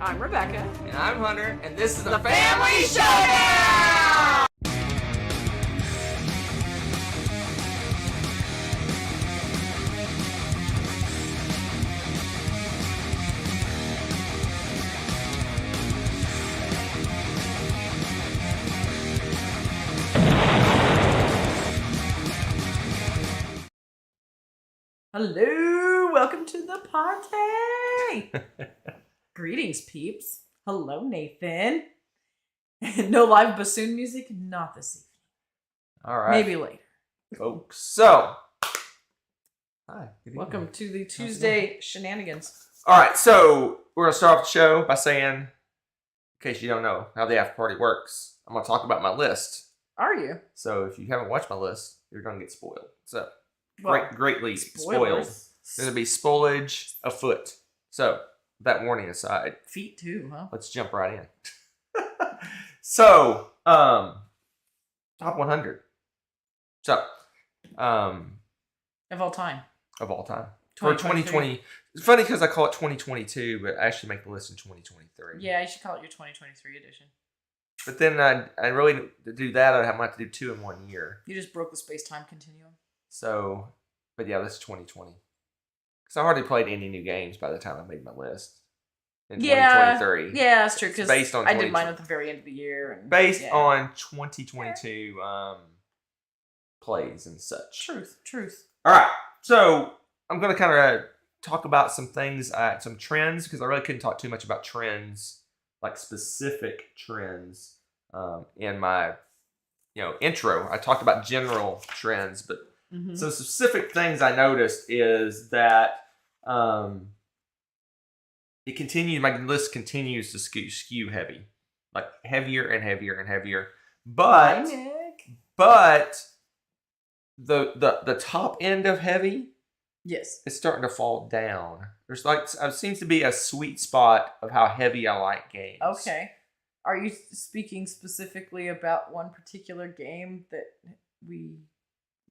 I'm Rebecca. And I'm Hunter, and this is the Family Showdown! Hello, welcome to the party. Greetings, peeps. Hello, Nathan. No live bassoon music, not this evening. All right. Maybe later. Folks. So, hi. Welcome to the Tuesday shenanigans. All right, so we're going to start off the show by saying, in case you don't know how the after party works, I'm going to talk about my list. Are you? So if you haven't watched my list, you're going to get spoiled. So, Well, greatly spoiled. spoilers. There's going to be spoilage afoot. So, that warning aside, Feet too, huh? let's jump right in. So, top 100. So, Of all time. of all time. For 2020. It's funny because I call it 2022, but I actually make the list in 2023. Yeah, you should call it your 2023 edition. But then I really, to do that, I'd have to do 2 in 1 year. You just broke the space-time continuum. So, but yeah, that's 2020. Because I hardly played any new games by the time I made my list in 2023. Yeah, that's true. Because based on I did mine at the very end of the year. And, based on 2022 plays and such. Truth. All right, so I'm going to kind of talk about some things, some trends, because I really couldn't talk too much about trends, like specific trends, in my, intro. I talked about general trends, but some specific things I noticed is that my list continues to skew heavy, like heavier and heavier and heavier. But the top end of heavy, yes, it's starting to fall down. There's seems to be a sweet spot of how heavy I like games. Okay. Are you speaking specifically about one particular game that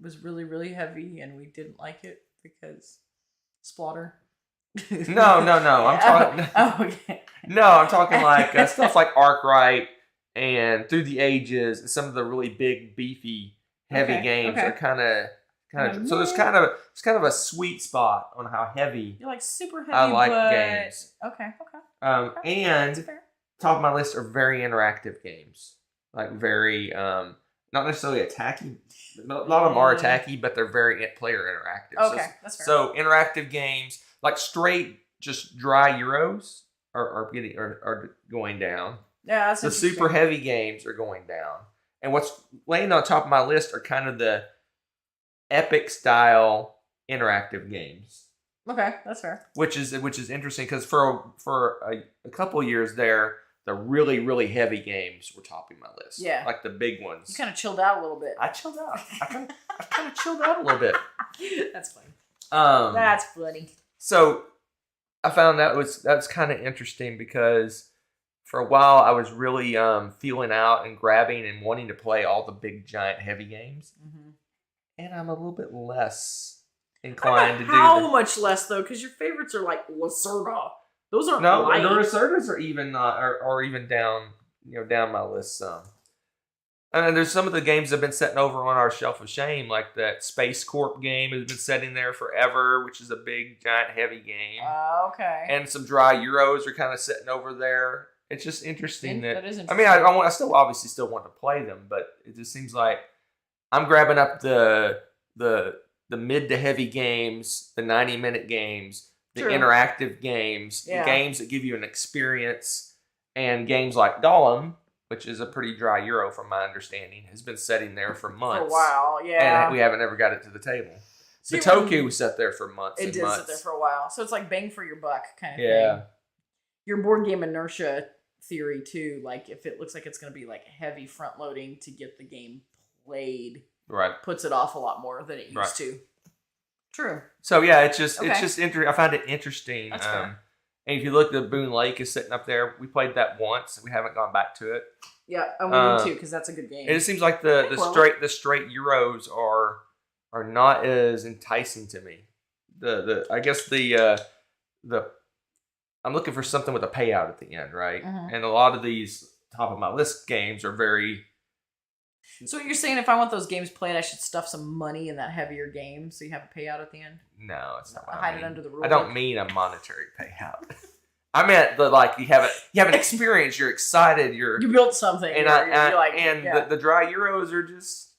was really, really heavy and we didn't like it because Splotter? No. I'm talking. Okay. No, I'm talking like stuff like Arkwright and Through the Ages, and some of the really big, beefy, heavy games are kind of. So there's kind of a sweet spot on how heavy. You're like super heavy. I like games. Okay. And That's fair. Top of my list are very interactive games, like very not necessarily attacky. A lot of them are attacky, but they're very player interactive. Okay, that's fair. So interactive games, like straight just dry Euros, are going down. Yeah, that's the super heavy games are going down, and what's laying on top of my list are kind of the epic style interactive games. Okay, that's fair. Which is interesting because for a couple years there, the really, really heavy games were topping my list. Yeah. Like the big ones. You kind of chilled out a little bit. I chilled out. I kind of chilled out a little bit. That's funny. That's funny. So I found that's kind of interesting because for a while I was really feeling out and grabbing and wanting to play all the big, giant, heavy games. Mm-hmm. And I'm a little bit less inclined to do how much less though? Because your favorites are like Lacerda. Those aren't light. The Lacerdas are even even down down my list some. And then there's some of the games that have been sitting over on our shelf of shame, like that Space Corp game has been sitting there forever, which is a big, giant, heavy game. Okay. And some dry Euros are kind of sitting over there. It's just interesting that is interesting. I mean, I still obviously want to play them, but it just seems like I'm grabbing up the mid to heavy games, the 90-minute games, the interactive games, the games that give you an experience, and games like Gollum, which is a pretty dry Euro from my understanding, has been sitting there for months. For a while, yeah. And we haven't ever got it to the table. The Toku sat there for months and months. It did sit there for a while. So it's like bang for your buck kind of thing. Your board game inertia theory, too. Like, if it looks like it's going to be like heavy front loading to get the game played, puts it off a lot more than it used to. True. So yeah, it's just interesting. I find it interesting. That's fair. And if you look, the Boone Lake is sitting up there. We played that once. We haven't gone back to it. Yeah, and we need to because that's a good game. And it seems like the straight Euros are not as enticing to me. I guess the I'm looking for something with a payout at the end, right? Mm-hmm. And a lot of these top of my list games are very. So you're saying if I want those games played, I should stuff some money in that heavier game so you have a payout at the end? No, it's not. Hide it under the rule. I don't mean a monetary payout. I meant you have an experience. You're excited. You built something. And the dry Euros are just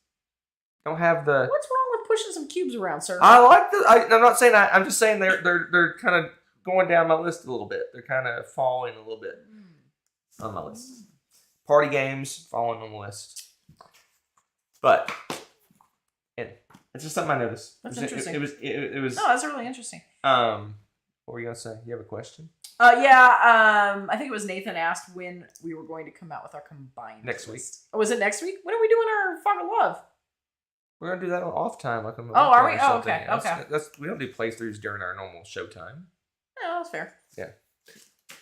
don't have the. What's wrong with pushing some cubes around, sir? I like I'm not saying I'm just saying they're kind of going down my list a little bit. They're kind of falling a little bit on my list. Party games falling on the list, but it's just something I noticed. That's interesting. It was. No, that's really interesting. What were you gonna say? You have a question? I think it was Nathan asked when we were going to come out with our combined next list. week. Oh, was it next week? When are we doing our Fog of Love? We're gonna do that on off time. Are we? Oh, okay. Okay. We don't do playthroughs during our normal showtime. No, that's fair. Yeah.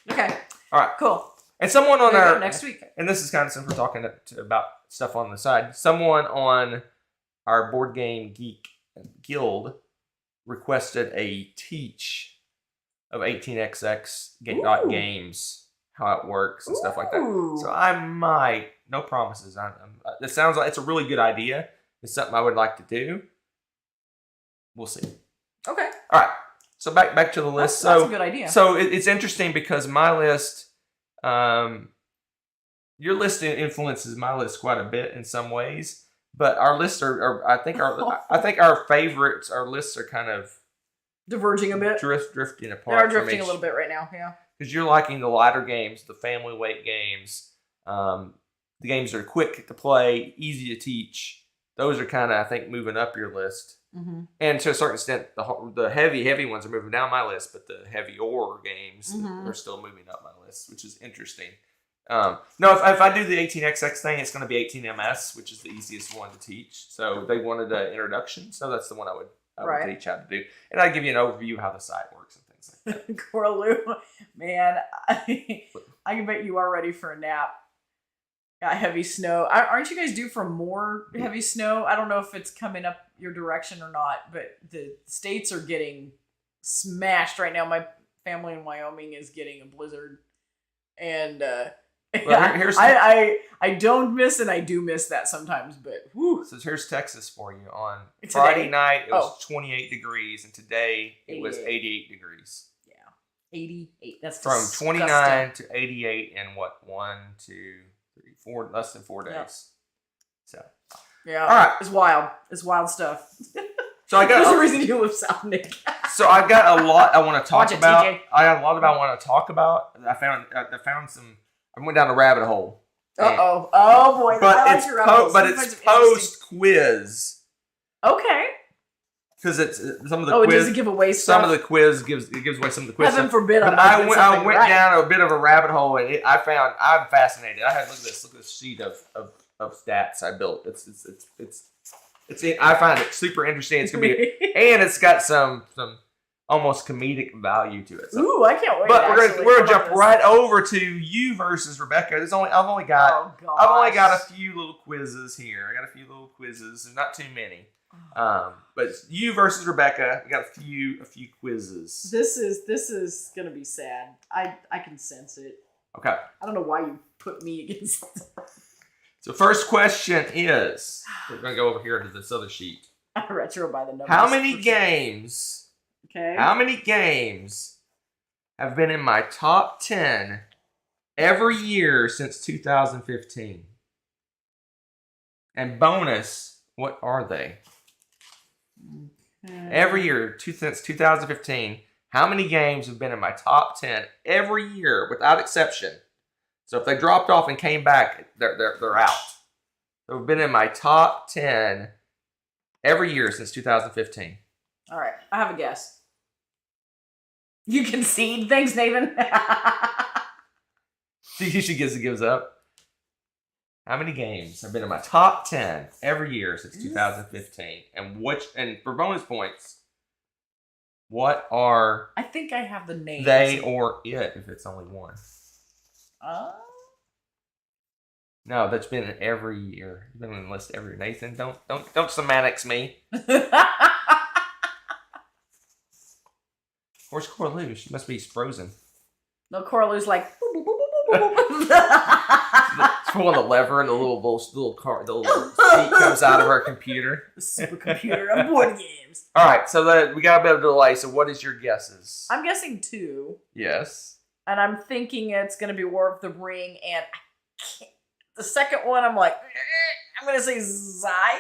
Okay. All right. Cool. And someone on our next week. And this is kind of since we're talking about stuff on the side. Someone on our Board Game Geek Guild requested a teach of 18xx games, how it works and stuff like that. So I might, no promises. It sounds like it's a really good idea. It's something I would like to do. We'll see. Okay. All right. So back to the list. That's a good idea. So it's interesting because my list, your list influences my list quite a bit in some ways. But our lists I think our favorites, our lists are kind of diverging a bit, drifting apart. They are drifting a little bit right now, yeah. Because you're liking the lighter games, the family weight games, the games that are quick to play, easy to teach. Those are kind of, I think, moving up your list. Mm-hmm. And to a certain extent, the heavy ones are moving down my list, but the heavier games are still moving up my list, which is interesting. No, if I do the 18xx thing, it's going to be 18ms, which is the easiest one to teach. So they wanted an introduction, so that's the one I would teach how to do. And I'd give you an overview of how the site works and things like that. Coraloo, man, I can bet you are ready for a nap. Got heavy snow. Aren't you guys due for more heavy snow? I don't know if it's coming up your direction or not, but the states are getting smashed right now. My family in Wyoming is getting a blizzard. And I don't miss and I do miss that sometimes, but whew. So here's Texas for you. On Friday night, it was 28 degrees, and today it was 88 degrees. Yeah, 88. That's from disgusting. 29 to 88 in what, 1, 2, 3, 4, less than 4 days. Yep. So yeah, all right, it's wild. It's wild stuff. So I got. There's a reason you live south, Nick. So I've got a lot I want to talk about. TJ. I got a lot I want to talk about. I found some. I went down a rabbit hole. Oh boy! But it's post quiz. Okay. Because it's some of the quiz. Does it give away stuff? Some of the quiz gives away some of the quiz. Heaven forbid. But I went down a bit of a rabbit hole, and I'm fascinated. Look at this sheet of stats I built. I find it super interesting. It's gonna be, and it's got some almost comedic value to it. So. Ooh, I can't wait. But we're gonna jump right over to you versus Rebecca. I've only got a few little quizzes here. I got a few little quizzes, and not too many. But you versus Rebecca, we got a few quizzes. This is gonna be sad. I can sense it. Okay. I don't know why you put me against. So first question is, we're going to go over here to this other sheet. Retro by the numbers. How many games? Okay. How many games have been in my top 10 every year since 2015? And bonus, what are they? Okay. Every year since 2015, how many games have been in my top 10 every year without exception? So if they dropped off and came back, they're out. They've been in my top 10 every year since 2015. All right, I have a guess. You concede. Thanks, Nathan. She gives up. How many games have been in my top 10 every year since 2015? And for bonus points, what are... I think I have the names. They or it, if it's only one. No, that's been every year. You've been on the list every year. Nathan, don't semantics me. Where's Coraloo? She must be frozen. No, Corlu's like. She's pulling the lever and the little seat comes out of her computer. The supercomputer of board games. All right, so we got a bit of delay. So what is your guesses? I'm guessing 2. Yes. And I'm thinking it's going to be War of the Ring. And the second one, I'm like, I'm going to say Zaya.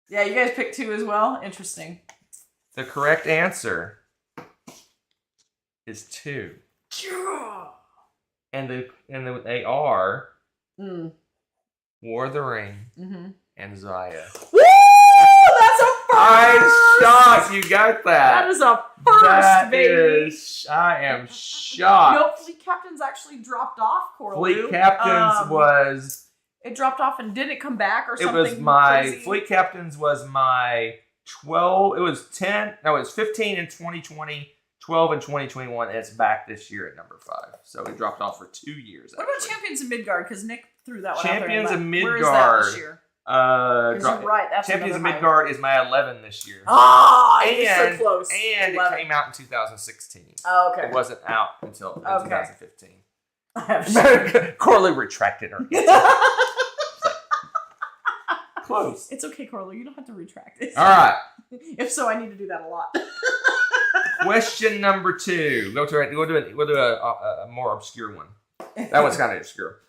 Yeah, you guys picked 2 as well? Interesting. The correct answer is 2. And they are War of the Ring and Zaya. Woo! That's a first! I'm shocked you got that. That is a first, baby. I am shocked. No, Fleet Captains actually dropped off, Coralie. Fleet Captains was... It dropped off and didn't come back or something. It was my... crazy? Fleet Captains was my 12... It was 10... No, it was 15 in 2020, 12 in 2021, and it's back this year at number 5. So it dropped off for 2 years. What about Champions of Midgard? Because Nick threw that one Champions out there. of Midgard. Where is that this year? You're right. That's Champions of Midgard is my 11 this year. Oh, you're so close. And 11. It came out in 2016. Oh, okay. It wasn't out until 2015. Coralie retracted her. Close. It's okay, Coralie. You don't have to retract it. All right. If so, I need to do that a lot. Question number 2. We'll do a more obscure one. That one's kind of obscure.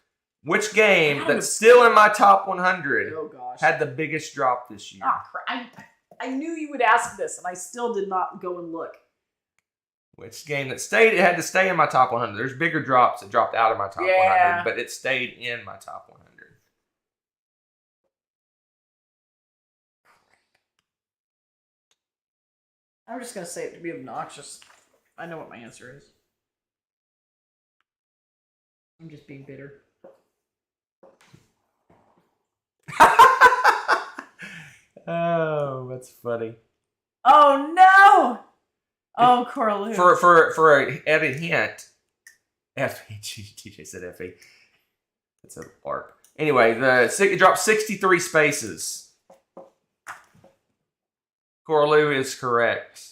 Which game that's still in my top 100 had the biggest drop this year? Oh, crap. I knew you would ask this, and I still did not go and look. Which game that stayed? It had to stay in my top 100. There's bigger drops that dropped out of my top 100, but it stayed in my top 100. I'm just going to say it to be obnoxious. I know what my answer is. I'm just being bitter. Oh, that's funny. Oh no! Oh, Coralie. For a added hint, TJ said Effie. That's a LARP. Anyway, it dropped 63 spaces. Coralie is correct.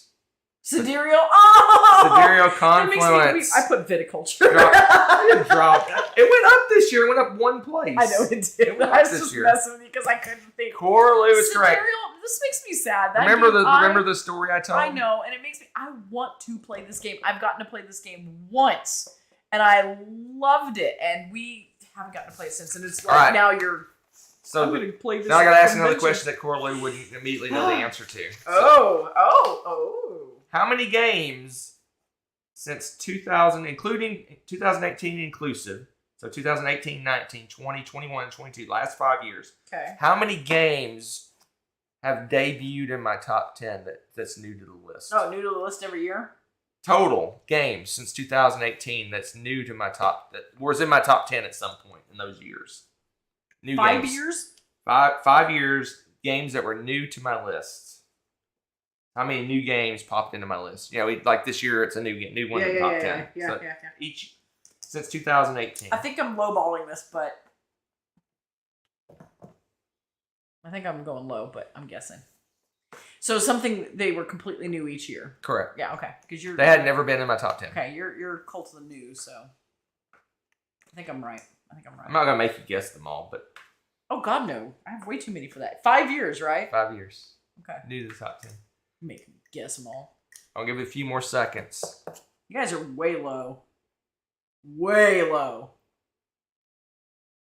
Sidereal. Oh! Sidereal Confluence. I put viticulture. It dropped. It went up this year. It went up 1 place. I know it did. I was just messing with you because I couldn't think. Coralie was correct. This makes me sad. Remember the story I told? I know, and it makes me. I want to play this game. I've gotten to play this game once, and I loved it. And we haven't gotten to play it since. And it's like now you're. So I'm gonna play this. Now I gotta ask another question that Coralie wouldn't immediately know the answer to. Oh. How many games since 2000, including 2018 inclusive, so 2018, 19, 20, 21, 22, last 5 years. Okay. How many games have debuted in my top 10 that's new to the list? Oh, new to the list every year? Total games since 2018 that's new to my top, that was in my top 10 at some point in those years. New 5 games. years? 5 years, games that were new to my list. How many new games popped into my list? Yeah, like this year, it's a new one in the top 10. Yeah. Each since 2018. I think I'm lowballing this, but I think I'm going low, but I'm guessing. So they were completely new each year. Correct. Yeah. Okay. Because they had never been in my top 10. Okay. You're cult of the new, so I think I'm right. I'm not gonna make you guess them all, but oh God, no! I have way too many for that. 5 years, right? 5 years. Okay. New to the top 10. Make me guess them all. I'll give it a few more seconds. You guys are way low. Way low.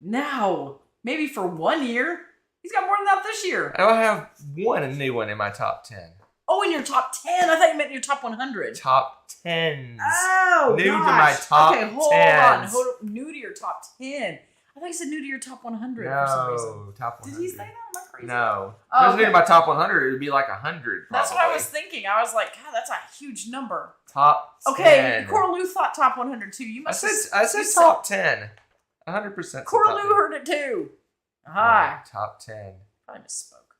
Now, maybe for 1 year, he's got more than that this year. I don't have a new one in my top 10. Oh, in your top 10? I thought you meant your top 100. Top 10s. Oh, new to my top 10. Okay, hold on. New to your top 10. I thought you said new to your top 100 for some reason. No, top 100. Did he say that? Am I crazy? No. If it was new to my top 100, it would be like 100, probably. That's what I was thinking. I was like, God, that's a huge number. Top 10. Okay, Coralie thought top 100 too. You must I said top 10. 100%. Coralie heard it too. Hi. No, top 10. Probably misspoke.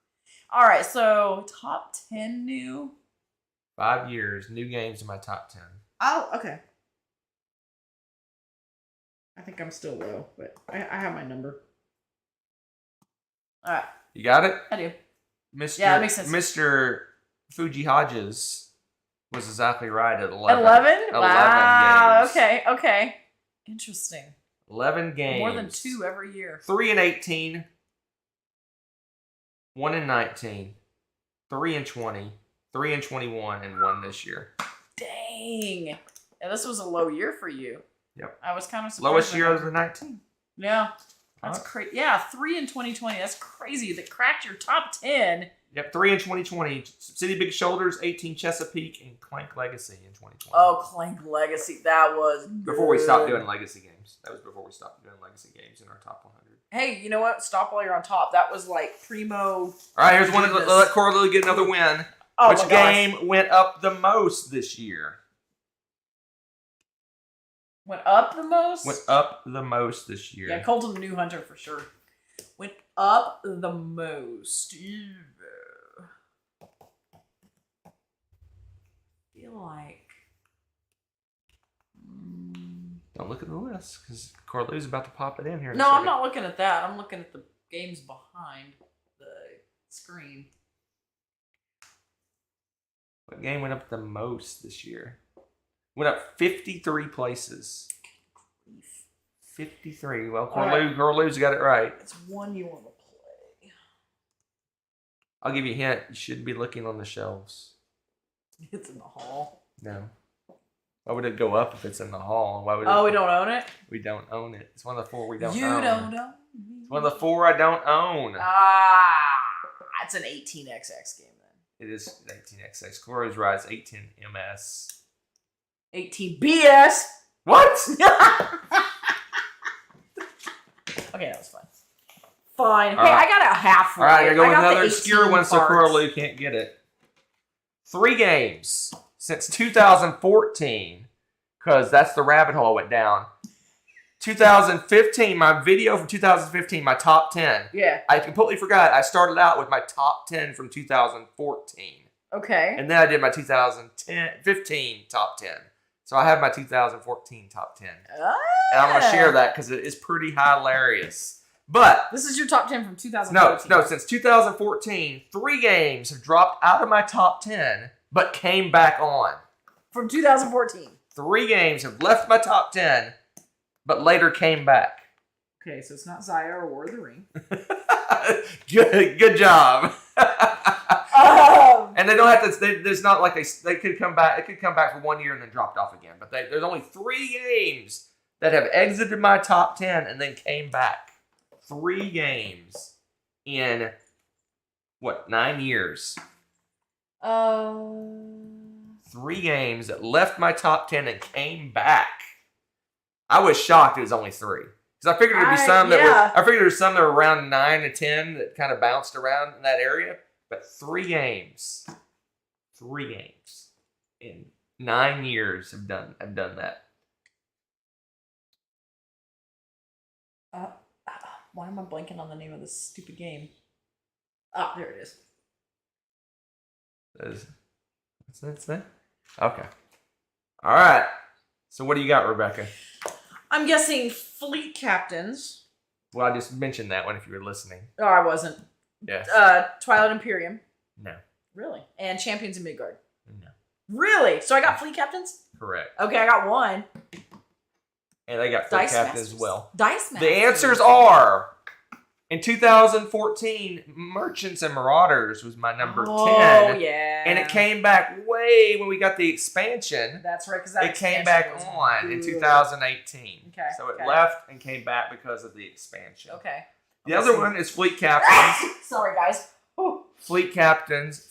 All right, so top 10 new. 5 years, new games in my top 10. Oh, okay. I think I'm still low, but I have my number. All right. You got it? I do. Mr. Yeah, that makes sense. Mr. Fuji Hodges was exactly right at 11. 11? Wow. Games. Okay. Interesting. 11 games. More than 2 every year. 3 and 18. 1 and 19. 3 and 20. 3 and 21, and 1 this year. Dang. Yeah, this was a low year for you. Yep. I was kind of surprised. Lowest year was the 19. Yeah. That's crazy. Yeah, 3 in 2020. That's crazy. That cracked your top 10. Yep, 3 in 2020. City Big Shoulders, 18 Chesapeake, and Clank Legacy in 2020. Oh, Clank Legacy. That was good. Before we stopped doing legacy games. That was before we stopped doing legacy games in our top 100. Hey, you know what? Stop while you're on top. That was like primo. All right, here's one. Let Coralie get another win. Oh, Which game went up the most this year? Went up the most? Went up the most this year. Yeah, Colton the New Hunter for sure. Went up the most. I feel like... Don't look at the list, because Coralie's about to pop it in here. No, I'm not looking at that. I'm looking at the games behind the screen. What game went up the most this year? Went up 53 places. 53. Well, Coralie's got it right. It's one you want to play. I'll give you a hint. You shouldn't be looking on the shelves. It's in the hall. No. Why would it go up if it's in the hall? Why would we don't own it? We don't own it. It's one of the 4 we don't own. You don't own It's one of the 4 I don't own. It's an 18XX game then. It is 18XX. Coralie's right. It's 18MS. 18BS. What? Okay, that was fun. Fine. All hey, right. I got a half. All right, I gotta go with another 18 obscure one so Coralie can't get it. 3 games since 2014, because that's the rabbit hole I went down. 2015, my video from 2015, my top 10. Yeah. I completely forgot. I started out with my top 10 from 2014. Okay. And then I did my 2015 top 10. So I have my 2014 top 10. And I'm going to share that because it is pretty hilarious. But this is your top 10 from 2014. No, since 2014, 3 games have dropped out of my top 10, but came back on. From 2014. 3 games have left my top 10, but later came back. Okay, so it's not Zaya or War of the Ring. Good job. And they don't have to. There's not like they could come back. It could come back for 1 year and then dropped off again. But there's only 3 games that have exited my top 10 and then came back. 3 games in 9 years? 3 games that left my top 10 and came back. I was shocked it was only 3. Because I figured there'd be some that were. I figured there's some that were around 9 to 10 that kind of bounced around in that area. But 3 games in 9 years have done that. Why am I blanking on the name of this stupid game? Ah, there it is. What's that? Okay. All right. So what do you got, Rebecca? I'm guessing Fleet Captains. Well, I just mentioned that one if you were listening. Oh, I wasn't. Yes. Twilight Imperium. No. Really? And Champions of Midgard. No. Really? So I got Fleet Captains? Correct. Okay, I got 1. And they got Fleet Captains as well. Dice Masters. The answers are, in 2014, Merchants and Marauders was my number 10. Oh, yeah. And it came back way when we got the expansion. That's right, because it came back on in 2018. Okay. So it left and came back because of the expansion. Okay. The other one is Fleet Captains. Sorry, guys. Fleet Captains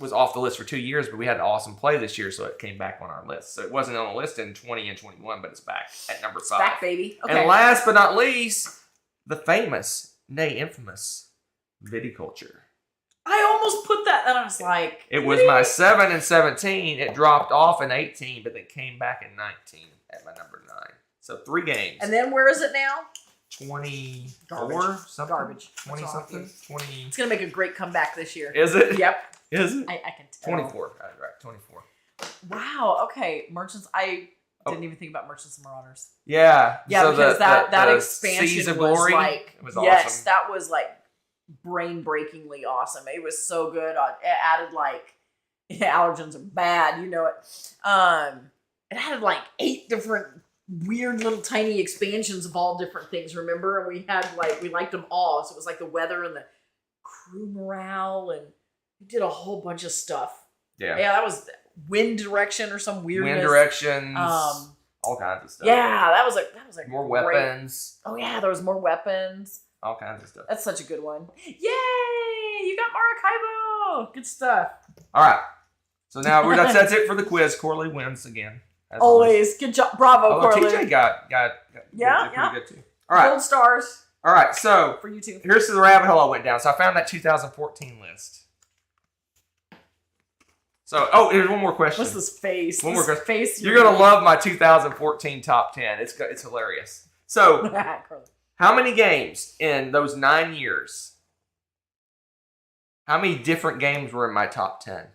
was off the list for 2 years, but we had an awesome play this year, so it came back on our list. So it wasn't on the list in 20 and 21, but it's back at number 5. Back, baby. Okay. And last but not least, the famous, nay infamous, Viticulture. I almost put that, and I was like... It was my 7 and 17. It dropped off in 18, but then came back in 19 at my number 9. So 3 games. And then where is it now? 24 something? Garbage. 20 something? 20. It's going to make a great comeback this year. Is it? Yep. Is it? I can tell. 24. Right, 24. Wow. Okay. Merchants. I didn't even think about Merchants and Marauders. Yeah. Yeah, so because that the expansion Seas of was Glory, like... it was yes, awesome. that was like brain-breakingly awesome. It was so good. It added like allergens are bad, you know it. It had like 8 different weird little tiny expansions of all different things. Remember, and we liked them all. So it was like the weather and the crew morale, and we did a whole bunch of stuff. Yeah, that was wind direction or some weirdness. Wind directions. All kinds of stuff. Yeah, that was like more weapons. Oh yeah, there was more weapons. All kinds of stuff. That's such a good one. Yay! You got Maracaibo. Good stuff. All right. So now that's it for the quiz. Corley wins again. Always. Good job. Bravo, Corley. TJ got pretty good too. All right. Gold stars. All right. So for you too. Here's the rabbit hole I went down. So I found that 2014 list. So, here's one more question. What's this face? One more question. You're going to love my 2014 top 10. It's hilarious. So, how many games in those 9 years, how many different games were in my top 10?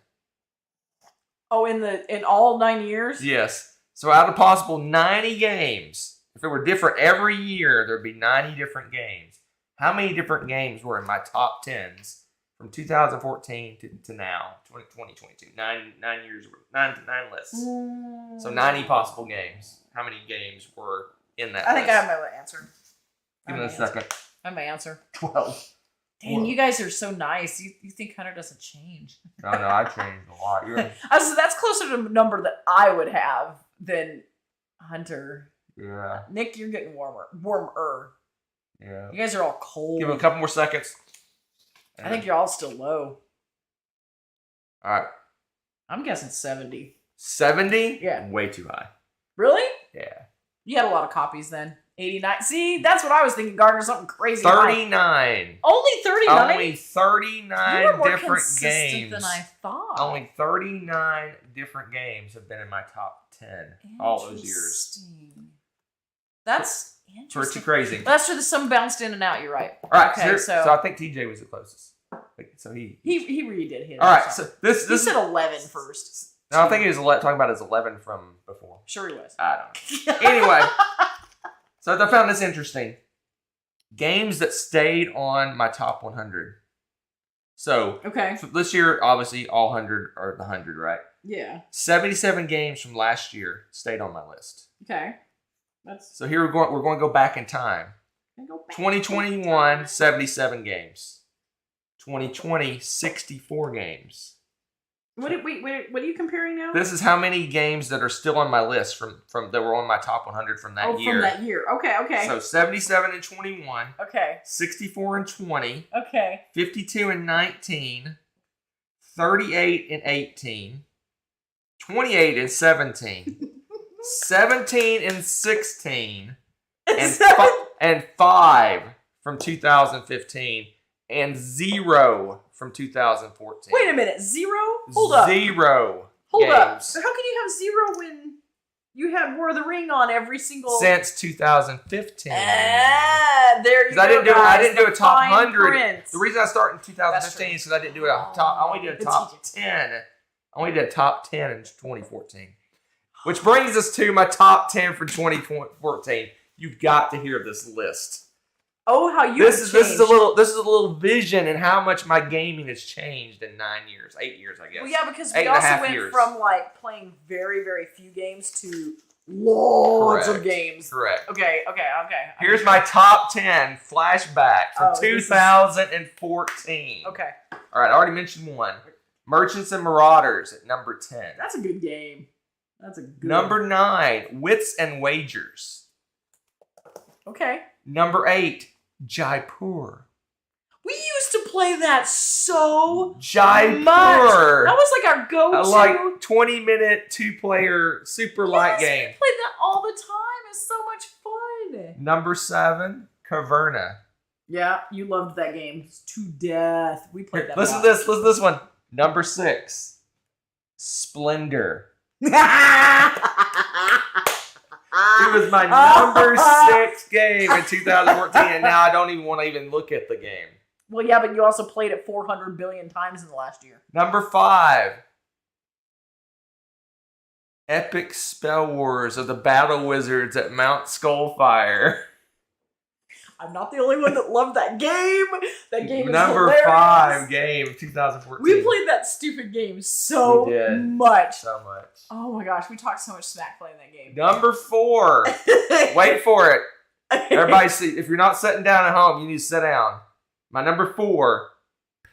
Oh, in all 9 years? Yes. So, out of possible 90 games, if it were different every year, there'd be 90 different games. How many different games were in my top 10s? From 2014 to now, 2022, 9 years, 9 lists. So 90 possible games. How many games were in that list? I think I have my answer. Give me a second. I have my answer. 12. Dang, you guys are so nice. You think Hunter doesn't change. No, I changed a lot. So that's closer to the number that I would have than Hunter. Yeah. Nick, you're getting warmer. Yeah. You guys are all cold. Give him a couple more seconds. I think you're all still low. All right. I'm guessing 70. 70? Yeah. Way too high. Really? Yeah. You had a lot of copies then. 89. See, that's what I was thinking, Gardner. Something crazy. 39. High. Only 39? Only 39 you were more different consistent games. Than I thought. Only 39 different games have been in my top 10 all those years. That's interesting. Pretty crazy. Well, that's true. Some bounced in and out. You're right. All right. Okay, so I think TJ was the closest. So he redid his. All right. So this he said 11 first. No, I think he was talking about his 11 from before. Sure he was. I don't know. Anyway, so I found this interesting. Games that stayed on my top 100. So this year, obviously, all 100 are the 100, right? Yeah. 77 games from last year stayed on my list. Okay. So here we're going to go back in time. 2021, 77 games. 2020, 64 games. What are you comparing now? This is how many games that are still on my list from that were on my top 100 from that year. From that year. Okay. So 77 and 21. Okay. 64 and 20. Okay. 52 and 19. 38 and 18. 28 and 17. 17 and 16. And 5 from 2015. And 0 from 2014. Wait a minute, 0? Hold up. 0 Hold games. up. So how can you have 0 when you had War of the Ring on every single... Since 2015. There you go, I didn't do a top 100. Print. The reason I started in 2015 is because I didn't do a top... I only did a top 10. I only did a top 10 in 2014. Which brings us to my top 10 for 2014. You've got to hear this list. Oh, how you this is a little vision and how much my gaming has changed in 8 years, I guess. Well, yeah, because we also went from like playing very, very few games to loads of games. Correct. Okay. Here's my top 10 flashback from 2014. Okay. All right, I already mentioned one. Merchants and Marauders at number 10. That's a good game. Number 9, Wits and Wagers. Okay. Number 8, Jaipur. We used to play that so Jaipur. much. That was like our go-to. A 20-minute, 2-player super light game. We played that all the time. It's so much fun. Number 7, Caverna. Yeah, you loved that game to death. We played that. Listen to this one. Number 6, Splendor. It was my number 6 game in 2014, and now I don't even want to even look at the game. Well, yeah, but you also played it 400 billion times in the last year. Number 5, Epic Spell Wars of the Battle Wizards at Mount Skullfire. I'm not the only one that loved that game. That game is Number hilarious. 5 game of 2014. We played that stupid game so much. So much. Oh my gosh, we talked so much smack playing that game. Number 4. Wait for it. Everybody, see, if you're not sitting down at home, you need to sit down. My number 4,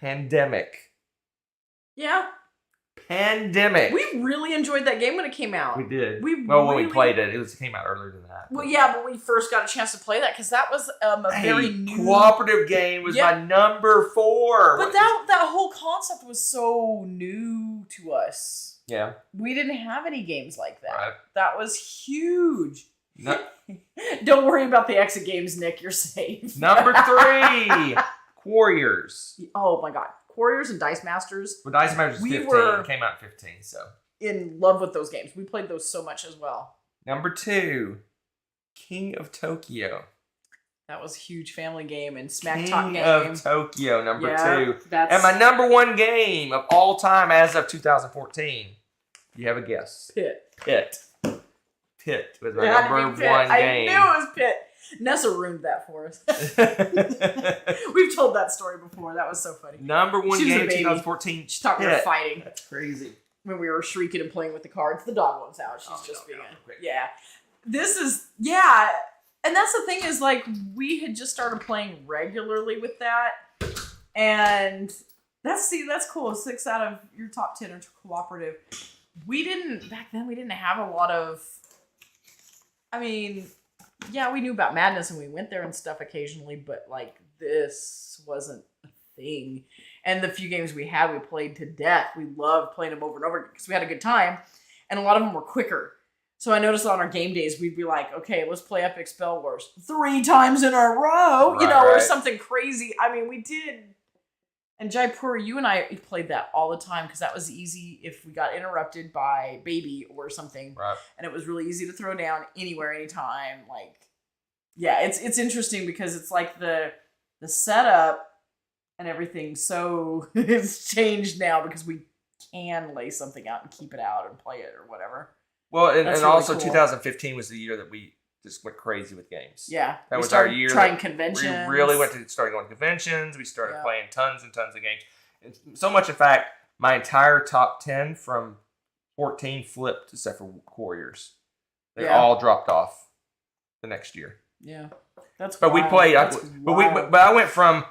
Pandemic. Yeah. Pandemic. We really enjoyed that game when it came out. We did. When we played it, it came out earlier than that. Well, yeah, but we first got a chance to play that because that was a very new cooperative game. Was my number 4. But that whole concept was so new to us. Yeah, we didn't have any games like that. Right. That was huge. Don't worry about the exit games, Nick. You're safe. Number 3, Warriors. Oh my God. Warriors and Dice Masters. Well, Dice Masters 15. It came out in 15, so. In love with those games. We played those so much as well. Number 2, King of Tokyo. That was a huge family game and smack talk game. King of Tokyo, number 2. And my number 1 game of all time as of 2014. You have a guess. Pit was my number 1 game. I knew it was Pit. Nessa ruined that for us. We've told that story before. That was so funny. Number 1 game 2014. She thought we were fighting. That's crazy. When we were shrieking and playing with the cards. The dog wants out. She's just being yeah. This is, yeah. And that's the thing is, like, we had just started playing regularly with that. And that's cool. 6 out of your top 10 are cooperative. Back then, we didn't have a lot of, I mean, yeah, we knew about Madness and we went there and stuff occasionally, but like this wasn't a thing. And the few games we had, we played to death. We loved playing them over and over because we had a good time. And a lot of them were quicker. So I noticed on our game days, we'd be like, okay, let's play Epic Spell Wars 3 times in a row, or something crazy. I mean, we did. And Jaipur, you and I played that all the time because that was easy if we got interrupted by baby or something. Right. And it was really easy to throw down anywhere, anytime. Like, yeah, it's interesting because it's like the setup and everything. So it's changed now because we can lay something out and keep it out and play it or whatever. Well, and really also cool. 2015 was the year that we just went crazy with games. Yeah. That was our year. Trying conventions. We really started going to conventions. We started playing tons and tons of games. And so much, in fact, my entire top 10 from 14 flipped except for Warriors. They all dropped off the next year. Yeah. That's But wild. we played. But I went from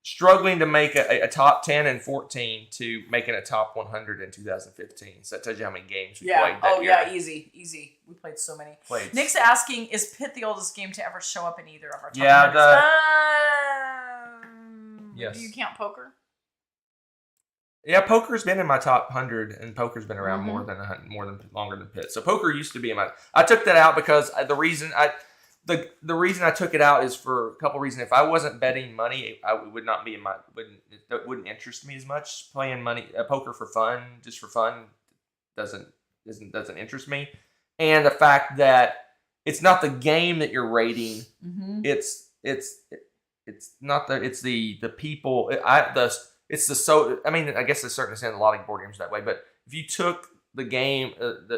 struggling to make a top 10 in 14 to making a top 100 in 2015. So that tells you how many games we played that year. Yeah, easy. We played so many. Nick's asking, is Pit the oldest game to ever show up in either of our top 100s? Yes. Do you count poker? Yeah, poker's been in my top 100, and poker's been around longer than Pit. So poker used to be in my. I took that out because the reason I took it out is for a couple reasons. If I wasn't betting money, it would not be in my. It wouldn't interest me as much. Playing poker for fun, just for fun, doesn't interest me. And the fact that it's not the game that you're rating. Mm-hmm. It's not the people. I guess to a certain extent, a lot of board games are that way. But if you took the game,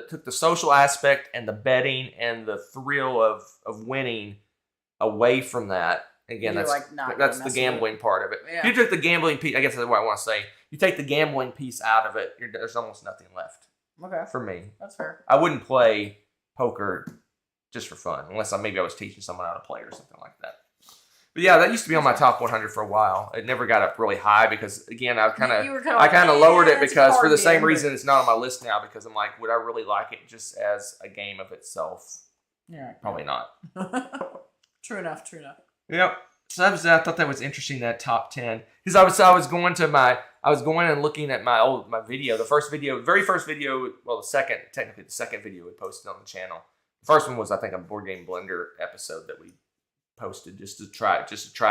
took the social aspect and the betting and the thrill of winning away from that. Again, that's the gambling part of it. Yeah. If you took the gambling piece, I guess that's what I want to say. You take the gambling piece out of it, there's almost nothing left. Okay. For me. That's fair. I wouldn't play poker just for fun, unless I was teaching someone how to play or something like that. But yeah, that used to be on my top 100 for a while. It never got up really high because, again, I kind of lowered it because for the same reason it's not on my list now, because I'm like, would I really like it just as a game of itself? Yeah. Probably not. True enough. Yep. So I thought that was interesting, that top 10, because I was going and looking at my video, very first video, well, technically the second video we posted on the channel. The first one was, I think, a Board Game Blender episode that we posted just to try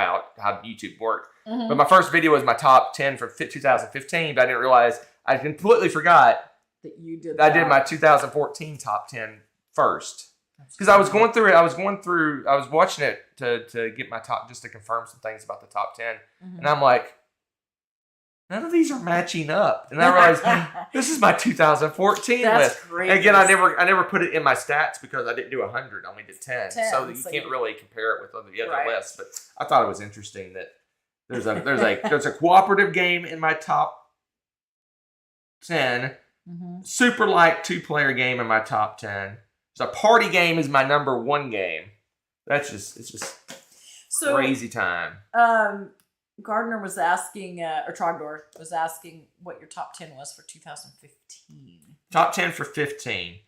out how YouTube worked. Mm-hmm. But my first video was my top 10 for 2015, but I didn't realize, I completely forgot that you did. I did my 2014 top 10 first. Because I was going through it. I was watching it to get my top, just to confirm some things about the top 10. Mm-hmm. And I'm like, none of these are matching up. And I realized this is my 2014 list. Great. And again, I never put it in my stats because I didn't do 100. I only did 10. So you can't really compare it with the other lists. But I thought it was interesting that there's a cooperative game in my top 10. Mm-hmm. Super light 2-player game in my top 10. So a party game is my number 1 game. It's just crazy time. Gardner was asking, or Trogdor was asking what your top 10 was for 2015. Top 10 for 15.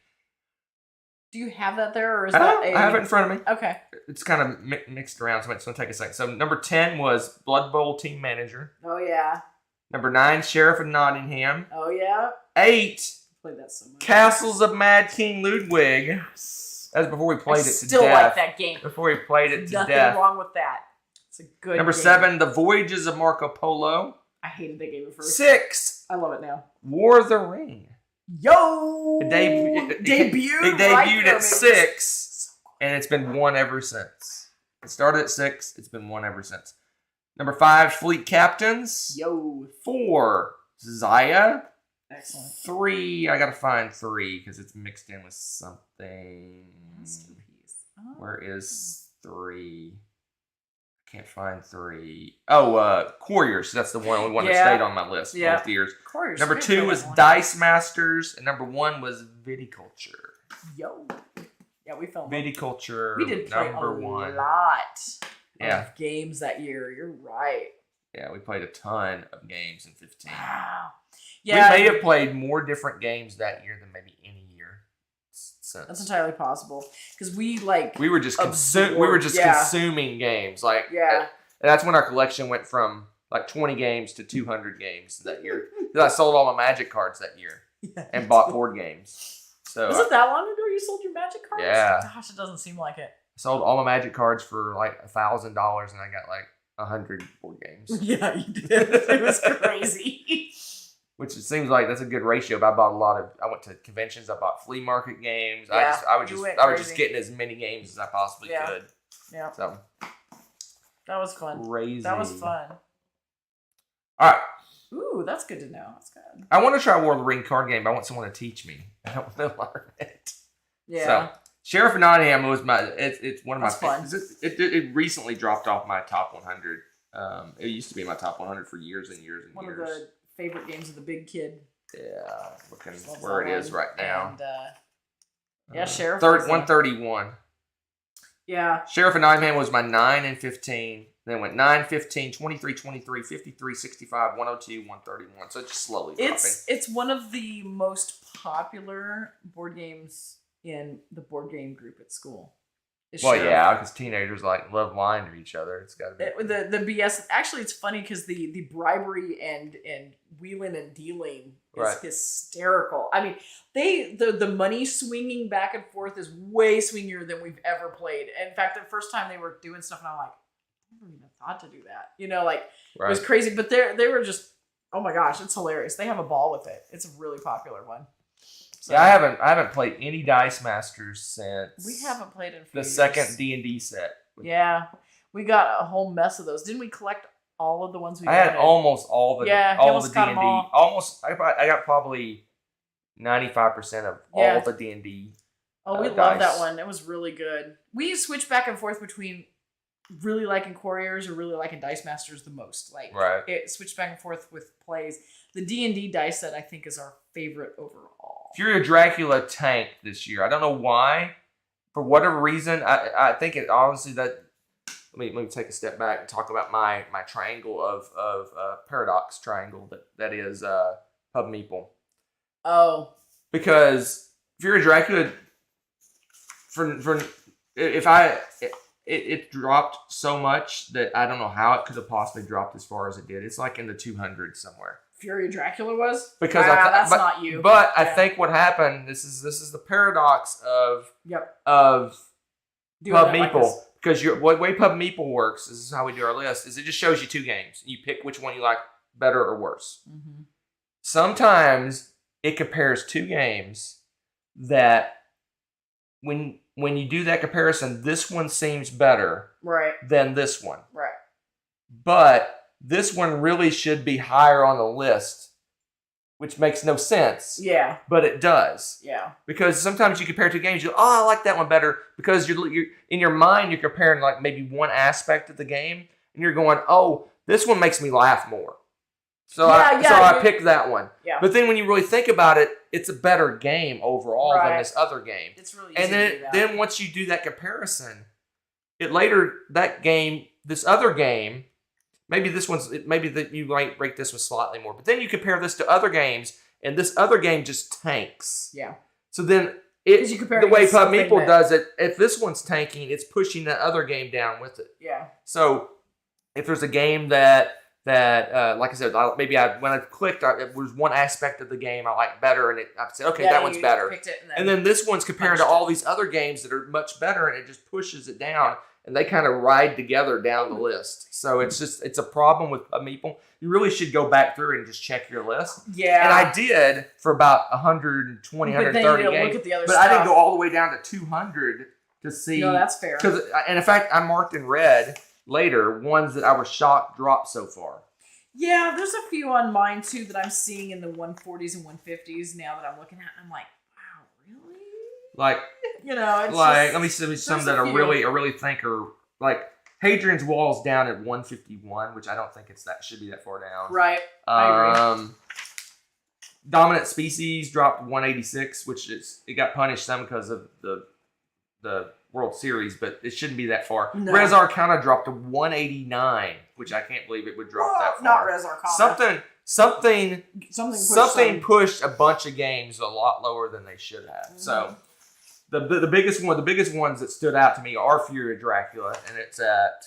Do you have that there, or is I have it in front of me. Okay. It's kind of mixed around, so it's going to take a second. So number 10 was Blood Bowl Team Manager. Oh, yeah. Number 9, Sheriff of Nottingham. Oh, yeah. 8, played that so much. Castles of Mad King Ludwig. Yes. That's before we played it to death. Still like that game. Before we played it to death. Nothing wrong with that. It's a good Number game. 7, The Voyages of Marco Polo. I hated that game at first. 6, I love it now. War of the Ring. Yo! It debuted at 6, and it's been 1 ever since. It started at 6, it's been 1 ever since. Number 5, Fleet Captains. Yo. 4, Zaya. Excellent. 3, I gotta find 3 because it's mixed in with something. Where is 3? Can't find 3. Oh, Couriers. That's the only one that stayed on my list both years. Couriers. Number 2 was Dice Masters, and number 1 was Viticulture. Yo. Yeah, we fell. Viticulture. We did play number a 1. lot of games that year. You're right. Yeah, we played a ton of games in 15. Wow. Yeah, we may have played more different games that year than maybe any year since. That's entirely possible because we were just consuming games. And that's when our collection went from 20 games to 200 games that year. Because I sold all my Magic cards that year and bought board games. So was it that long ago you sold your Magic cards? Yeah. Gosh, it doesn't seem like it. I sold all my Magic cards for $1,000, and I got 100 board games. Yeah, you did. It was crazy. Which it seems like that's a good ratio. But I went to conventions. I bought flea market games. Yeah, I was just getting as many games as I possibly could. Yeah. So that was fun. Crazy. That was fun. All right. Ooh, that's good to know. That's good. I want to try War of the Ring card game, but I want someone to teach me. I don't want to learn it. Yeah. So, Sheriff of Nottingham was it's one of my favorites. It recently dropped off my top 100. It used to be my top 100 for years and years and one years. One of the favorite games of the big kid. Yeah, looking where it is right now. And, Sheriff. 131. Yeah. Sheriff of Nottingham was my 9 and 15. Then went 9, 15, 23, 23, 53, 65, 102, 131. So it's just slowly dropping. It's one of the most popular board games in the board game group at school. Yeah, because teenagers love lying to each other. It's got to be the BS. Actually, it's funny because the bribery and wheeling and dealing is hysterical. I mean, the money swinging back and forth is way swingier than we've ever played. In fact, the first time they were doing stuff, and I'm like, I never even thought to do that. It was crazy. But they were just, oh my gosh, it's hilarious. They have a ball with it. It's a really popular one. So, yeah, I haven't played any Dice Masters since we haven't played in the second D&D set. Yeah, we got a whole mess of those. Didn't we collect all of the ones we? I had almost all the all the D&D. Almost, I got probably 95% of all of the D&D. Oh, we love that one. It was really good. We switched back and forth between really liking Couriers or really liking Dice Masters the most. It switched back and forth with plays. The D&D dice set I think is our favorite overall. Fury of Dracula tanked this year. I don't know why. For whatever reason, I think it honestly that. Let me take a step back and talk about my triangle of paradox triangle that is Pub Meeple. Oh. Because Fury of Dracula it dropped so much that I don't know how it could have possibly dropped as far as it did. It's in the 200s somewhere. Fury of Dracula was? Because that's not you. But I think what happened, this is the paradox of Pub Meeple. Because the way Pub Meeple works, this is how we do our list, is it just shows you 2 games. You pick which one you like better or worse. Mm-hmm. Sometimes it compares 2 games that when you do that comparison, this one seems better than this one. Right. But this one really should be higher on the list, which makes no sense. Yeah. But it does. Yeah. Because sometimes you compare two games, you go, oh, I like that one better. Because you're in your mind, you're comparing like maybe one aspect of the game, and you're going, oh, this one makes me laugh more. So I picked that one. Yeah. But then when you really think about it, it's a better game overall than this other game. It's really easy to do that. Then once you do that comparison, this other game, maybe that you might rate this one slightly more. But then you compare this to other games, and this other game just tanks. Yeah. So then the way Pub Meeple does it, if this one's tanking, it's pushing that other game down with it. Yeah. So if there's a game that like I said, when I clicked, it was one aspect of the game I liked better, and I said, okay, that one's better. And then this one's compared to all these other games that are much better, and it just pushes it down, and they kind of ride together down the list. So it's a problem with Meeple. You really should go back through and just check your list. Yeah. And I did for about 120, 130 games. Look at the other stuff. I didn't go all the way down to 200 to see. No, that's fair. And in fact, I marked in red later ones that I was shocked dropped so far. Yeah, there's a few on mine too that I'm seeing in the 140s and 150s now that I'm looking at. And I'm like, wow, really? Like, it's like, let me see some that I really think are like Hadrian's Wall's down at 151, which I don't think should be that far down. Right. I agree. Dominant Species dropped 186, which it got punished some because of the World Series, but it shouldn't be that far. No. Res Arcana dropped to 189, which I can't believe it would drop that far. Not Res Arcana. Something pushed a bunch of games a lot lower than they should have. Mm-hmm. So the biggest ones that stood out to me are Fury of Dracula, and it's at,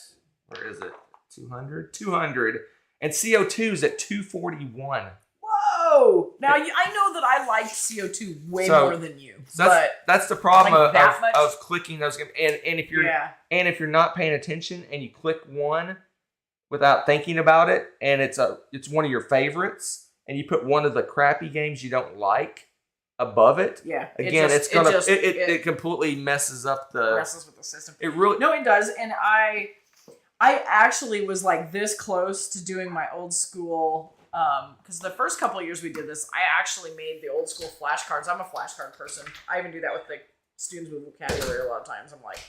where is it? 200, and CO2's at 241. Whoa! Now, I know that I liked CO2 way more than you. That's the problem of clicking those games. And if you're not paying attention and you click one without thinking about it, and it's one of your favorites, and you put one of the crappy games you don't like above it, it completely messes up messes with the system. It really it does. And I actually was like this close to doing my old school. Because the first couple of years we did this, I actually made the old school flashcards. I'm a flashcard person. I even do that with the students with vocabulary a lot of times. I'm like,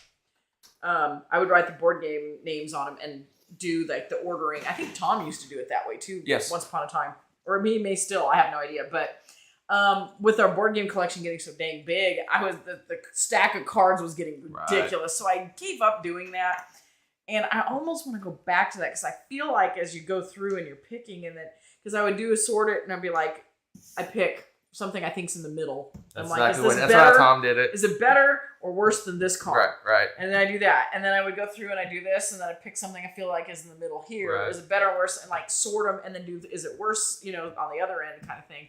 I would write the board game names on them and do like the ordering. I think Tom used to do it that way too. Yes. Once upon a time, or me may still. I have no idea. But with our board game collection getting so dang big, the stack of cards was getting ridiculous. Right. So I gave up doing that. And I almost want to go back to that because I feel like as you go through and you're picking and then. Because I would sort it, and I'd be like, I pick something I think's in the middle. That's how Tom did it. Is it better or worse than this card? Right. And then I do that. And then I would go through and I do this, and then I pick something I feel like is in the middle here. Right. Is it better or worse? And like sort them, and then is it worse, on the other end kind of thing.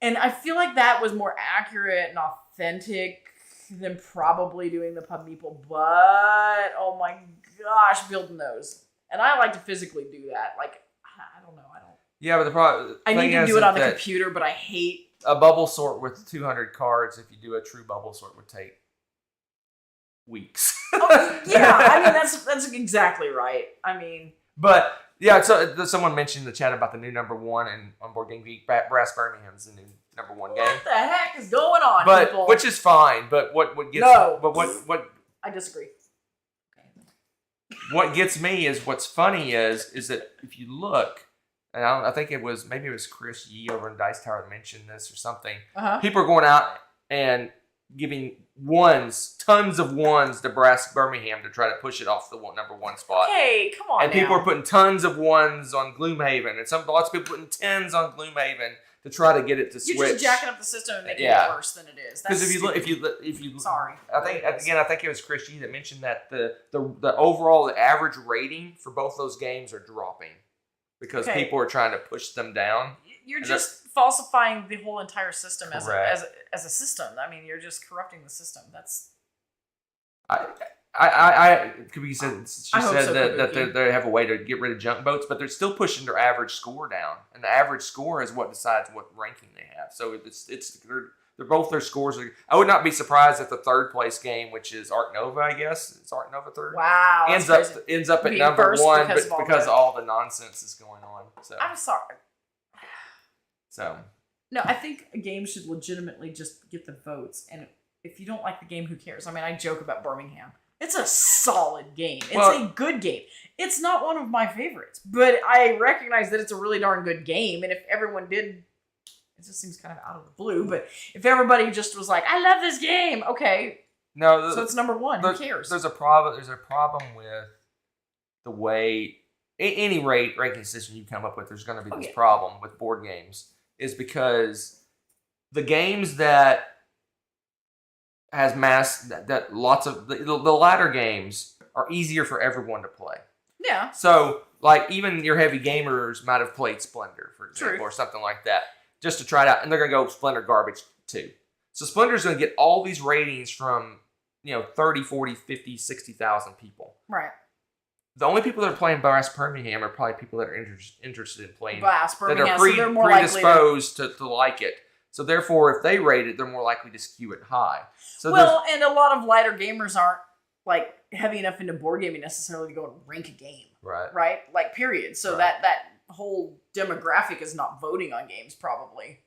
And I feel like that was more accurate and authentic than probably doing the Pub Meeple. But, oh my gosh, building those. And I like to physically do that. Like, I don't know. Yeah, but the problem... I need to do it on the computer, but I hate... A bubble sort with 200 cards, if you do a true bubble sort, would take weeks. Oh, yeah, I mean, that's exactly right. I mean... But, yeah, so someone mentioned in the chat about the new number one on Board Game Geek. Brass Birmingham's the new number one game. What the heck is going on, people? Which is fine, but what gets... No. But what... I disagree. What gets me is, what's funny is that if you look... And I think it was Chris Yee over in Dice Tower that mentioned this or something. Uh-huh. People are going out and giving tons of ones to Brass Birmingham to try to push it off the number one spot. Hey, come on! And people are putting tons of ones on Gloomhaven, and lots of people putting 10s on Gloomhaven to try to get it to switch. You're just jacking up the system and making it worse than it is. Because if you sorry, I think it was Chris Yee that mentioned that the overall average rating for both those games are dropping. Because people are trying to push them down. You're just falsifying the whole entire system as a system. I mean, you're just corrupting the system. That's. She said that they have a way to get rid of junk boats, but they're still pushing their average score down, and the average score is what decides what ranking they have. So They're both their scores are. I would not be surprised if the third place game, which is Art Nova, I guess it's Art Nova third. Wow, ends up at number one, because all the nonsense is going on. So I'm sorry. So no, I think a game should legitimately just get the votes, and if you don't like the game, who cares? I mean, I joke about Birmingham. It's a solid game. It's a good game. It's not one of my favorites, but I recognize that it's a really darn good game, and if everyone did. It just seems kind of out of the blue, but if everybody just was like, "I love this game," okay, so it's number one. Who cares? There's a problem. There's a problem with the way any ranking system you come up with. There's going to be this problem with board games, is because the games that has that lots of the latter games are easier for everyone to play. Yeah. So, like, even your heavy gamers might have played Splendor, for example, or something like that. Just to try it out, and they're going to go Splendor garbage too. So Splendor's going to get all these ratings from, 30, 40, 50, 60,000 people. Right. The only people that are playing Brass Birmingham are probably people that are interested in playing Brass Birmingham, that are so they're predisposed to like it. So therefore, if they rate it, they're more likely to skew it high. So and a lot of lighter gamers aren't like heavy enough into board gaming necessarily to go and rank a game. Right. Right. Like period. So that whole demographic is not voting on games, probably.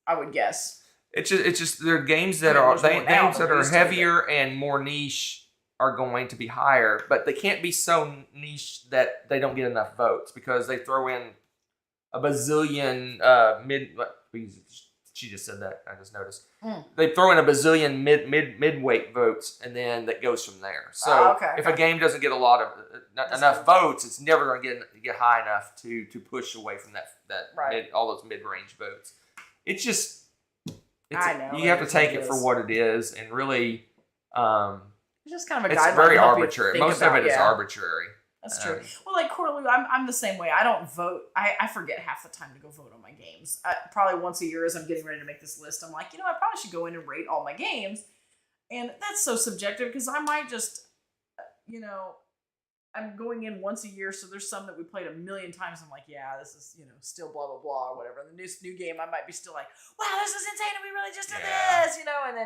I would guess. It's just there are games that are heavier and more niche are going to be higher, but they can't be so niche that they don't get enough votes because they throw in a bazillion she just said that, I just noticed. They throw in a bazillion mid-weight votes, and then that goes from there. So if a game doesn't get a lot of enough votes, it's never going to get high enough to push away from all those mid-range votes. It's just you have to take it for what it is, and really, it's just kind of a guideline. It's very arbitrary. Most of it is arbitrary. That's true. Well, like Corlew, I'm the same way. I don't vote. I forget half the time to go vote on my games. Probably once a year as I'm getting ready to make this list, I'm like, I probably should go in and rate all my games. And that's so subjective because I might just, I'm going in once a year, so there's some that we played a million times. I'm like, yeah, this is, still blah, blah, blah, or whatever. And the new game, I might be still like, wow, this is insane, and we really just did this, and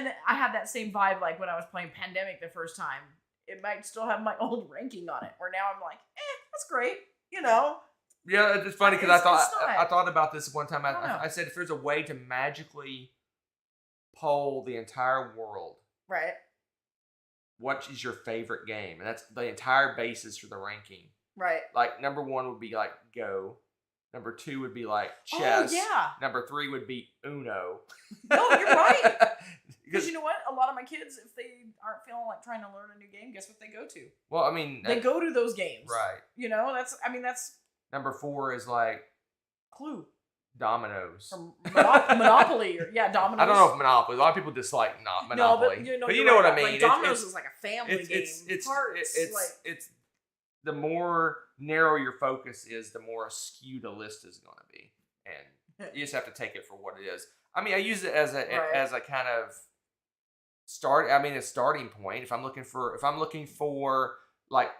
then I have that same vibe like when I was playing Pandemic the first time. It might still have my old ranking on it, where now I'm like, that's great, Yeah, it's funny because I thought about this one time. I said if there's a way to magically poll the entire world, right? What is your favorite game? And that's the entire basis for the ranking, right? Like number 1 would be like Go. Number 2 would be like chess. Oh, yeah. Number 3 would be Uno. No, you're right. Because you know what? A lot of my kids, if they aren't feeling like trying to learn a new game, guess what they go to? Well, I mean... They go to those games. Right. That's... Number 4 is like... Clue. Dominoes. Or Monopoly. Dominoes. I don't know if Monopoly. A lot of people dislike Monopoly. No, but you know what I mean. Like, Dominoes is like a family game. It's the more narrow your focus is, the more skewed a list is going to be, and you just have to take it for what it is. I mean, I use it as a kind of a starting point. If I'm looking for like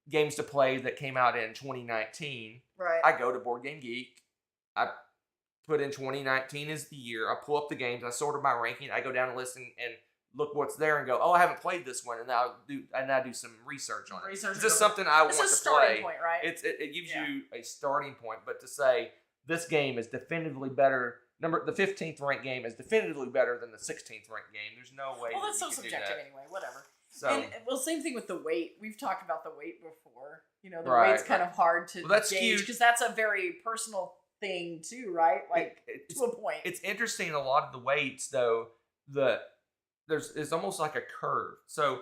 games to play that came out in 2019, right? I go to Board Game Geek. I put in 2019 as the year. I pull up the games. I sort of my ranking. I go down the list and look what's there and go, oh, I haven't played this one, and now do some research on it. Is this something I want to play? It's a starting point, right? It gives you a starting point, but to say this game is definitively better. The 15th ranked game is definitively better than the 16th ranked game. There's no way. Well, that's so subjective anyway. Whatever. So, same thing with the weight. We've talked about the weight before. The weight's kind of hard to gauge because that's a very personal thing too, right? Like to a point. It's interesting. A lot of the weights, though, it's almost like a curve. So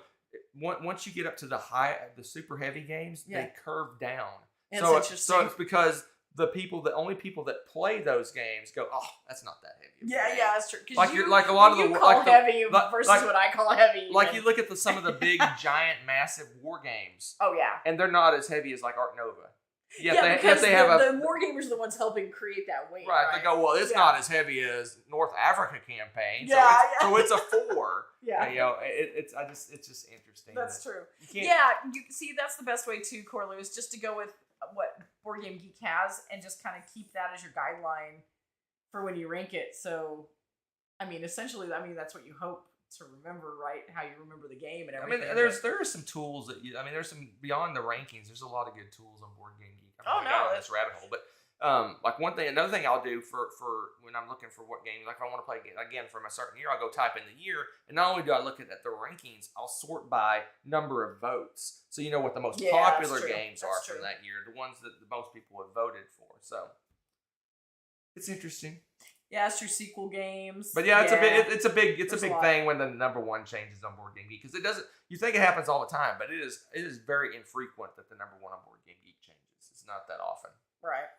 once you get up to the super heavy games, they curve down. So it's because the only people that play those games go, oh, that's not that heavy. Yeah, that's true. You call heavy versus what I call heavy. Like you look at some of the big, giant, massive war games. Oh yeah, and they're not as heavy as like Art Nova. Because the war gamers are the ones helping create that weight. Right. They go, well, it's not as heavy as North Africa campaign. So it's a 4. It's just interesting. That's true. You see, that's the best way too, Corlew, is just to go with what Board Game Geek has and just kind of keep that as your guideline for when you rank it. So, I mean, essentially, that's what you hope to remember, right? How you remember the game and everything. I mean, there are some tools that there's some beyond the rankings. There's a lot of good tools on Board Game Geek. I'm not on this rabbit hole, but like another thing I'll do for when I'm looking for what game, like if I want to play again from a certain year, I'll go type in the year, and not only do I look at the rankings, I'll sort by number of votes, so you know what the most popular games are from that year, the ones that the most people have voted for. So it's interesting. Yeah, it's your sequel games. But it's a big thing when the number one changes on Board Game Geek, because it doesn't. You think it happens all the time, but it is very infrequent that the number one on Board Game Geek changes. It's not that often. Right.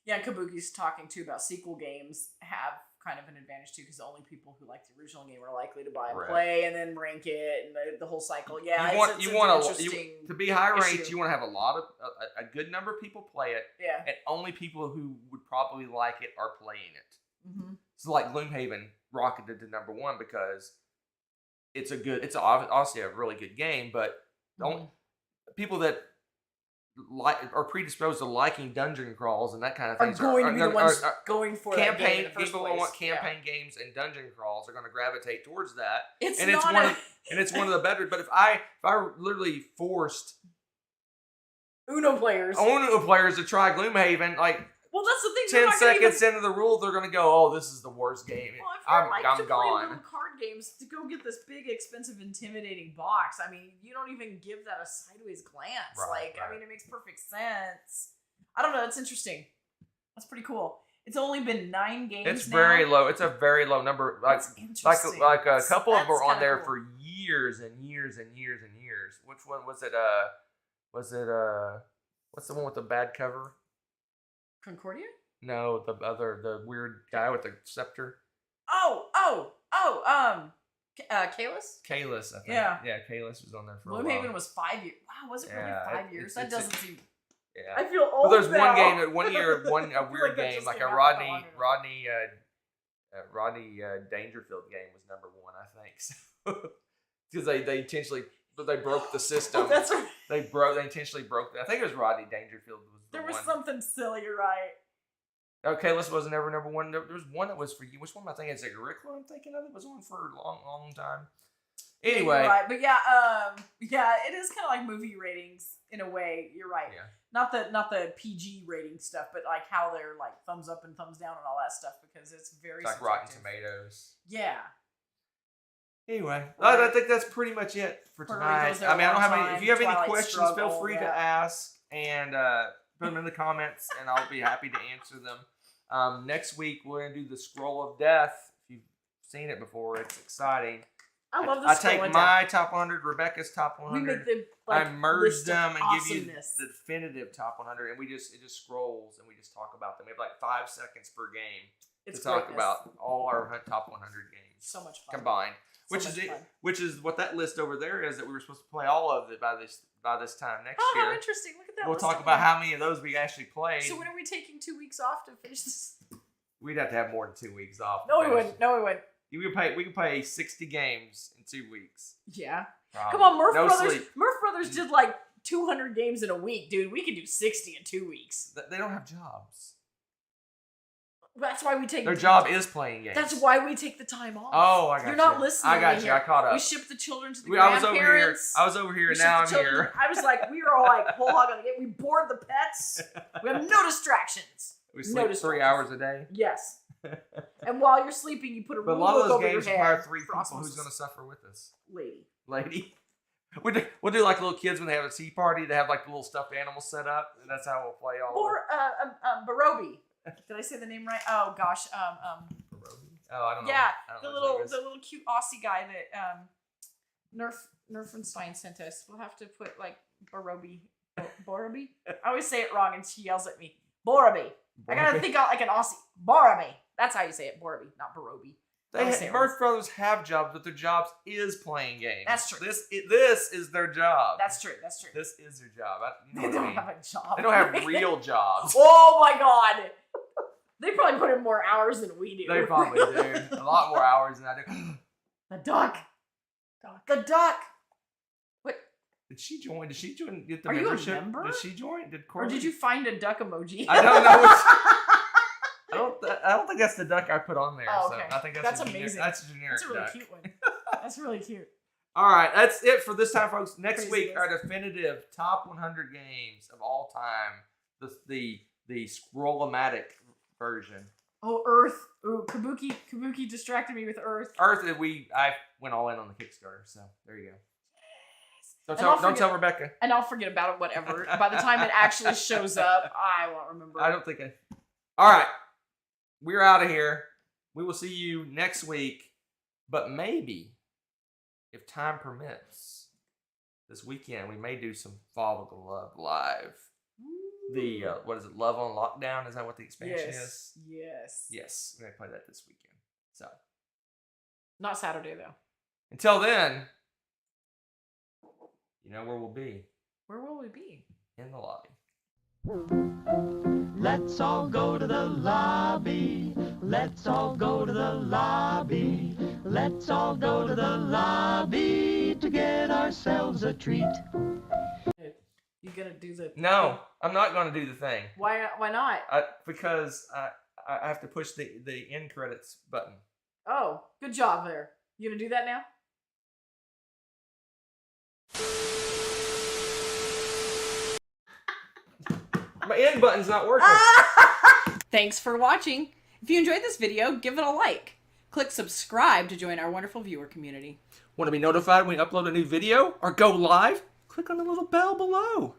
Yeah, Kabuki's talking too about sequel games have kind of an advantage too, because the only people who like the original game are likely to buy and play and then rank it and the whole cycle. Yeah, to be high ranked, you want to have a good number of people play it. Yeah. And only people who would probably like it are playing it. Mm-hmm. So like Gloomhaven rocketed to number one because it's obviously a really good game, but only people that are predisposed to liking dungeon crawls and that kind of thing going for campaign. That game in the first People place. who want campaign games and dungeon crawls are going to gravitate towards that. It's one of the better. But if I literally forced Uno players to try Gloomhaven, like. Well, that's the thing. 10 seconds into the rule, they're going to go, "Oh, this is the worst game." Well, if I'm to gone. Play little card games to go get this big, expensive, intimidating box. I mean, you don't even give that a sideways glance. Right. I mean, it makes perfect sense. I don't know. That's interesting. That's pretty cool. It's only been 9 games. It's very low. It's a very low number. Like a couple of them were on there for years and years and years and years. Which one was it? What's the one with the bad cover? Concordia? No, the weird guy with the scepter. Kalis? Kalis, I think. Yeah. Yeah, Kalis was on there for a while. Gloomhaven was 5 years. Wow, was it really 5 years? That doesn't seem... Yeah. I feel old. But there's now. one game that one year, a weird game, like a Rodney Dangerfield game was number one, I think. Because they intentionally... But they broke the system. Oh, that's right. They intentionally broke that. I think it was Rodney Dangerfield was the one. There was something silly, you're right. Okay, this wasn't ever number one. There was one that was for you. Which one am I thinking? Is it Agricola I'm thinking of? It was on for a long, long time. Anyway. You're right. But it is kind of like movie ratings in a way. You're right. Yeah. Not the PG rating stuff, but like how they're like thumbs up and thumbs down and all that stuff, because it's very like Rotten Tomatoes. Yeah. Anyway, I think that's pretty much it for tonight. I mean, I don't have any. If you have any questions, feel free to ask and put them in the comments, and I'll be happy to answer them. Next week, we're going to do the Scroll of Death. If you've seen it before, it's exciting. I love the I take my top 100, Rebecca's top 100. I merge them and give you the definitive top 100, and it just scrolls, and we just talk about them. We have like 5 seconds per game to talk about all our top 100 games. So much fun combined. Which is what that list over there is, that we were supposed to play all of it by this time next year. Oh, how interesting. Look at that. We'll talk about how many of those we actually played. So when are we taking 2 weeks off to finish this? We'd have to have more than 2 weeks off. No, we wouldn't. We could play 60 games in 2 weeks. Yeah. Probably. Come on, Murph Brothers did like 200 games in a week, dude. We could do 60 in 2 weeks. They don't have jobs. That's why we take their job is playing games. That's why we take the time off. Oh, I got you. You're not listening. I got you. I caught up. We ship the children to the grandparents. I was over here, and now I'm here. I was like, we were all like whole hog on the game. We board the pets. We have no distractions. We sleep 3 hours a day. Yes. And while you're sleeping, you put a rule book over your head. But a lot of those games require 3 people. Who's going to suffer with us? Lady. We'll do like little kids when they have a tea party. They have like the little stuffed animals set up, and that's how we'll play all. Or Barobi. Did I say the name right? Oh gosh. Barobi. Oh, I don't know. Yeah, the little cute Aussie guy that Nerfenstein sent us. We'll have to put like Barobi. Borobi? I always say it wrong, and she yells at me. Borobi. I gotta think out like an Aussie. Borobi. That's how you say it. Borobi, not Barobi. Murph Brothers have jobs, but their jobs is playing games. That's true. This is their job. That's true. This is their job. They don't have a job. They don't have real jobs. Oh my god. They probably put in more hours than we do. They probably do. A lot more hours than I do. The duck. The duck. What? Did she join? Get the membership? You a member? Did she join? Or did you find a duck emoji? I don't know. I don't think that's the duck I put on there. Oh, okay. So I think that's amazing. That's a generic. That's a really duck. cute one. That's really cute. All right, that's it for this time, folks. Next Crazy week, our definitive top 100 games of all time. The Scroll-O-Matic version. Oh, Earth. Ooh, Kabuki distracted me with Earth. I went all in on the Kickstarter, so there you go. Don't tell Rebecca. And I'll forget about it, whatever. By the time it actually shows up, I won't remember. I don't think I... All right. We're out of here. We will see you next week. But maybe, if time permits, this weekend, we may do some Fall of the Love live. The, what is it, Love on Lockdown? Is that what the expansion is? Yes. We're going to play that this weekend. So. Not Saturday, though. Until then, you know where we'll be. Where will we be? In the lobby. Let's all go to the lobby. Let's all go to the lobby. Let's all go to the lobby to get ourselves a treat. You gonna do the... No, I'm not going to do the thing. Why not? Because I have to push the end credits button. Oh, good job there. You gonna do that now? My end button's not working. Thanks for watching. If you enjoyed this video, give it a like. Click subscribe to join our wonderful viewer community. Want to be notified when we upload a new video or go live? Click on the little bell below.